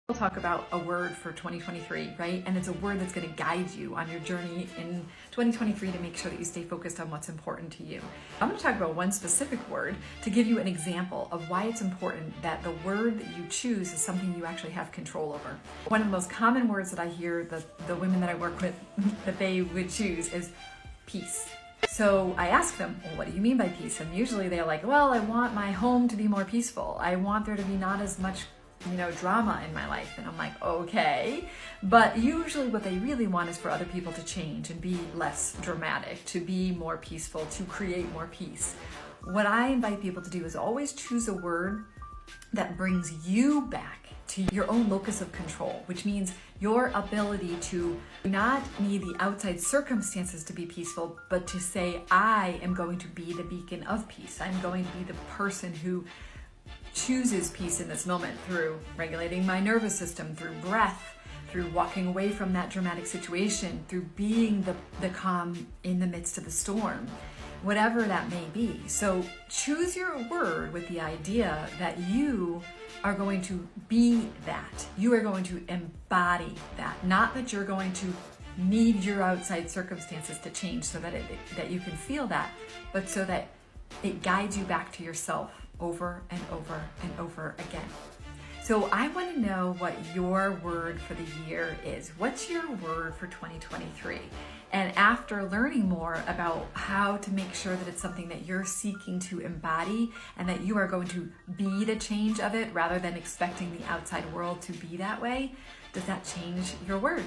We'll talk about a word for 2023, right? And it's a word that's going to guide you on your journey in 2023 to make sure that you stay focused on what's important to you. I'm going to talk about one specific word to give you an example of why it's important that the word that you choose is something you actually have control over. One of the most common words that I hear the women that I work with that they would choose is peace. So I ask them, well, what do you mean by peace? And usually they're like, well, I want my home to be more peaceful. I want there to be not as much drama in my life. And I'm like, okay. But usually what they really want is for other people to change and be less dramatic, to be more peaceful, to create more peace. What I invite people to do is always choose a word that brings you back to your own locus of control, which means your ability to not need the outside circumstances to be peaceful, but to say, I am going to be the beacon of peace. I'm going to be the person who chooses peace in this moment through regulating my nervous system, through breath, through walking away from that dramatic situation, through being the calm in the midst of the storm, whatever that may be. So choose your word with the idea that you are going to be that. You are going to embody that. Not that you're going to need your outside circumstances to change so that that you can feel that, but so that it guides you back to yourself over and over and over again. So I want to know what your word for the year is. What's your word for 2023? And after learning more about how to make sure that it's something that you're seeking to embody and that you are going to be the change of it rather than expecting the outside world to be that way, does that change your word?